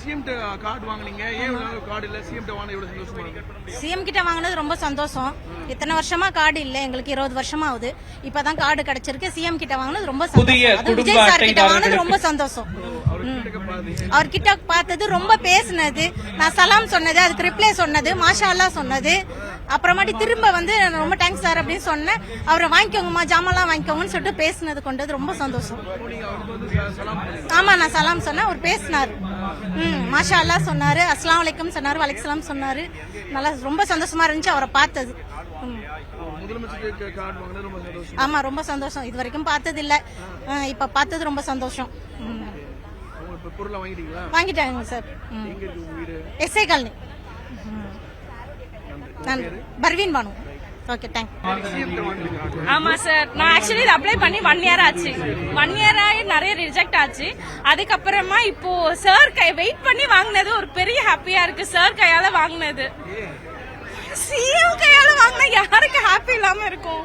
CM card வாங்குனீங்க, ஏன் card இல்ல சிஎம் வாங்கின எவ்வளவு சந்தோஷமா இருக்கு? சிஎம் கிட்ட வாங்கினது ரொம்ப சந்தோஷம். இத்தனை வருஷமா கார்டு இல்ல, எங்களுக்கு 20 வருஷமா ஆகுது. இப்பதான் கார்டு கிடைச்சிருக்கு. சிஎம் கிட்ட வாங்கினது ரொம்ப சந்தோஷம். விஜய் சார் கிட்ட வாங்கினது ரொம்ப சந்தோஷம். அவர்கிட்ட பார்த்தது, ரொம்ப பேசினது, நான் சலாம் சொன்னது, அதுக்கு ரிப்ளை சொன்னது, மாஷா அல்லாஹ் சொன்னது, அப்புறமாட்டி திரும்ப வந்து ரொம்ப தேங்க்ஸ் சார் அப்படின்னு சொன்னேன். அவரை வாங்கிக்கோங்கம்மா, ஜாமெல்லாம் வாங்கிக்கோங்கன்னு சொல்லிட்டு பேசினது கொண்டது ரொம்ப சந்தோஷம். ஆமா, நான் சலாம் சொன்னேன், அவர் பேசினாரு. மாஷா அல்லாஹ் சொன்னாரு, அஸ்ஸலாமு அலைக்கும் சொன்னாரு, வலைக்கும் சொன்னாரு. நல்லா ரொம்ப சந்தோஷமா இருந்துச்சு அவரை பார்த்தது. ஆமா, ரொம்ப சந்தோஷம். இது வரைக்கும் பார்த்தது இல்ல, இப்ப பார்த்தது ரொம்ப சந்தோஷம். வாங்கிட்டாங்க சார். SI colony. நான் பர்வீன் பானு. Okay, thank. ஆமா சார், நான் ஆக்சுவலி இது அப்ளை பண்ணி 1 இயர் ஆச்சு. 1 இயர் ஆகி நிறைய ரிஜெக்ட் ஆச்சு. அதுக்கப்புறமா இப்போ சார் வெயிட் பண்ணி வாங்கினது ஒரு பெரிய ஹாப்பியா இருக்கு. சார் கையால வாங்கினது, சிஎம் கையால வாங்கினா யாருக்கு ஹாப்பி இல்லாம இருக்கும்?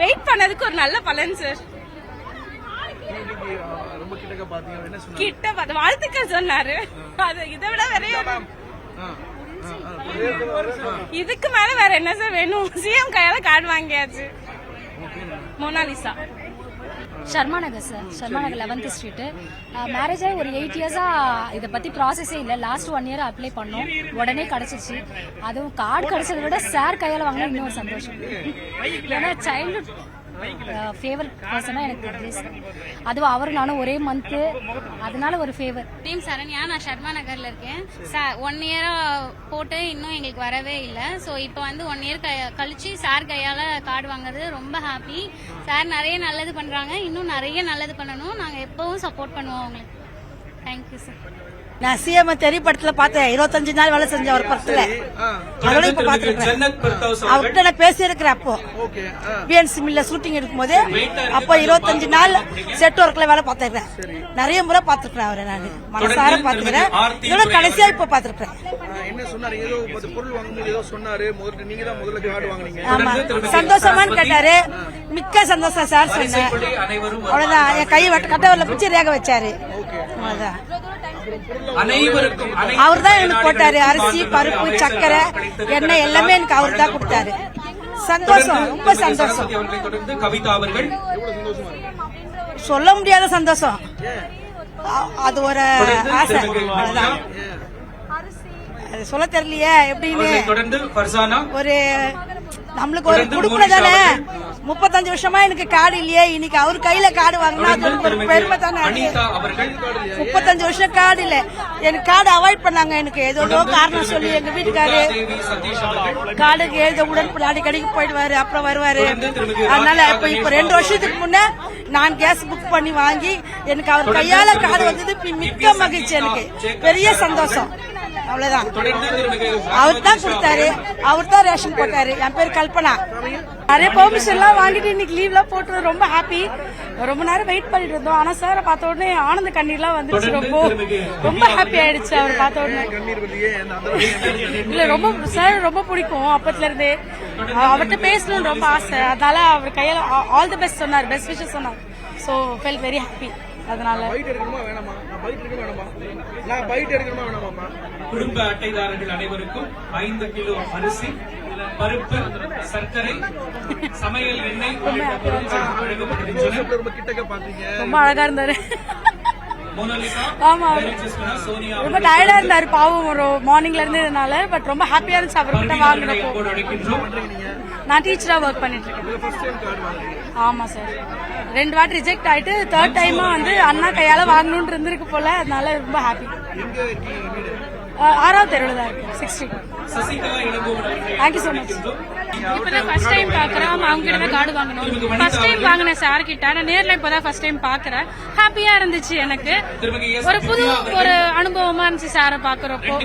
வெயிட் பண்ணதுக்கு ஒரு நல்ல பலன் சார். கிட்ட வாழ்த்துக்கள் சொன்னாரு. அது இதை விட வேற இதுக்கு மேல வேற என்ன சார் வேணும்? சிஎம் கையால கார்டு வாங்கியாச்சு. மோனாலிசா. ஷர்மா நகர் சார், ஷர்மா நகர் 11th ஸ்ட்ரீட். மேரேஜ் ஆகி ஒரு 8 இயர்ஸா இதை பத்தி ப்ராசஸே இல்லை. லாஸ்ட் 1 இயர் அப்ளை பண்ணோம், உடனே கிடைச்சிருச்சு. அதுவும் கார்டு கிடைச்சதை விட சார் கையால வாங்கினா இன்னும் ஒரு சந்தோஷம். ஏன்னா சைல்ட்ஹுட் ஃபேவரட் பர்சனா எனக்கு தெரியுது. அதுவும் அவரு நானும் ஒரே மந்த், அதனால ஒரு ஃபேவர். டீம் சரண்யா, நான் ஷர்மா நகர்ல இருக்கேன். 1 இயரா போட்டு இன்னும் எங்களுக்கு வரவே இல்லை. ஸோ இப்போ வந்து 1 இயர் கழிச்சு சார் கையால கார்டு வாங்குறது ரொம்ப ஹாப்பி. சார் நிறைய நல்லது பண்றாங்க, இன்னும் நிறைய நல்லது பண்ணணும். நாங்கள் எப்பவும் சப்போர்ட் பண்ணுவோம் அவங்களுக்கு. Thank you sir. நான் சிஎம் தெரிய படத்துல பார்த்தேன். 25 நாள் வேலை செஞ்ச ஒரு படத்துல, அதோட இப்ப பாத்துருக்கேன். அவர்கிட்ட நான் பேசியிருக்கிறேன். அப்போ பிஎன்சி மில்ல ஷூட்டிங் எடுக்கும் போது அப்போ 25 நாள் செட் ஒர்க்ல வேலை பார்த்திருக்கேன். நிறைய முறை பாத்துருக்கேன் அவரை. நான் மனசார பாத்துக்கிறேன். இதோட கடைசியா இப்ப பாத்துருக்கேன். ஆமா, சந்தோஷமானு கேட்டாரு. மிக்க சந்தோஷம் சார் சொன்னேன். அவ்வளவுதான். என் கை கட்டவரில் பிடிச்சி ரேக வச்சாரு. அவ்வளவுதான். அவர் தான் எனக்கு போட்டாரு. அரிசி, பருப்பு, சக்கரை, எண்ணெய் எல்லாமே எனக்கு அவர் தான் கொடுத்தாரு. சந்தோஷம், ரொம்ப சந்தோஷம். சொல்ல முடியாத சந்தோஷம். அது ஒரு ஆசை, அவ்வளவுதான். அது சொல்ல தெரியலையே எப்படின்னு. ஒரு நம்மளுக்கு ஒரு குடும்பம் தானே. 35 வருஷமா எனக்கு கார்டு இல்லையே, இன்னைக்கு அவர் கையில கார்டு வாங்கினா ஒரு பெருமை தானே. 35 வருஷம் கார்டு இல்ல, எனக்கு கார்டு அவாய்ட் பண்ணாங்க. எனக்கு ஏதோ காரணம் சொல்லி எங்க வீட்டுக்காரு கார்டுக்கு எழுத உடன்பட அடிக்கடிக்கு போயிடுவாரு, அப்புறம் வருவாரு. அதனால இப்ப 2 வருஷத்துக்கு முன்ன நான் கேஸ் புக் பண்ணி வாங்கி எனக்கு அவர் கையால கார்டு வந்தது மிக்க மகிழ்ச்சி. எனக்கு பெரிய சந்தோஷம். அவ்வளவுதான். அவர் தான் கொடுத்தாரு, அவர் தான் ரேஷன் போட்டாரு. என் பேர் கல்பனா. நிறைய பெர்மிஷன் எல்லாம் வாங்கிட்டு இன்னைக்கு லீவ் எல்லாம் போட்டு ரொம்ப ஹாப்பி. ரொம்ப நேரம் வெயிட் பண்ணிட்டு இருந்தோம். ஆனா சாரை பார்த்த உடனே ஆனந்த கண்ணீர்லாம் வந்துச்சு. ரொம்ப ஹாப்பி ஆயிடுச்சு அவர் பார்த்த உடனே. இல்ல, ரொம்ப சார் ரொம்ப பிடிக்கும் அப்பத்துல இருந்து. அவர்கிட்ட பேசணும்னு ரொம்ப ஆசை. அதனால அவர் கையால ஆல் தி பெஸ்ட் சொன்னார், பெஸ்ட் விஷஸ் சொன்னார். So feel very happy. அதனால குடும்ப அட்டைதாரர்கள் அனைவருக்கும் 5 கிலோ அரிசி, பருப்பு, சர்க்கரை, சமையல் எண்ணெய் உள்ளிட்ட பொருட்கள் வழங்கப்படுகின்றன. ரொம்ப அழகா இருந்தாரு. ஆமா, ரொம்ப டயர்டா இருந்தாரு பாவம். ஒரு மார்னிங்ல இருந்ததுனால. பட் ரொம்ப ஹாப்பியா இருந்துச்சு அவர்கிட்ட வாங்கினப்போ. நான் டீச்சரா ஒர்க் பண்ணிட்டு இருக்கேன். ஆமா சார், 2 வாட்டி ரிஜெக்ட் ஆயிட்டு 3rd டைமா வந்து அண்ணா கையால வாங்கணும்னு இருந்திருக்கு போல. அதனால ரொம்ப ஹாப்பி. 6வது தெருவில் தான் இருக்கு, 60. Thank you so much. இப்பதான் ஃபர்ஸ்ட் டைம் பாக்குறேன். அவங்க கிட்ட கார்டு வாங்கணும். ஃபர்ஸ்ட் டைம் வாங்கின சார் கிட்ட நான் நேர்ல இப்பதான் ஃபர்ஸ்ட் டைம் பாக்குறேன். ஹாப்பியா இருந்துச்சு எனக்கு. ஒரு புது ஒரு அனுபவமா இருந்துச்சு சாரை பாக்குறப்போ.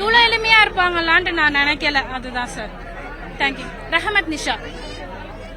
இவ்வளவு எளிமையா இருப்பாங்களான்ட்டு நான் நினைக்கல. அதுதான் சார். தேங்க்யூ. ரஹமத் நிஷா.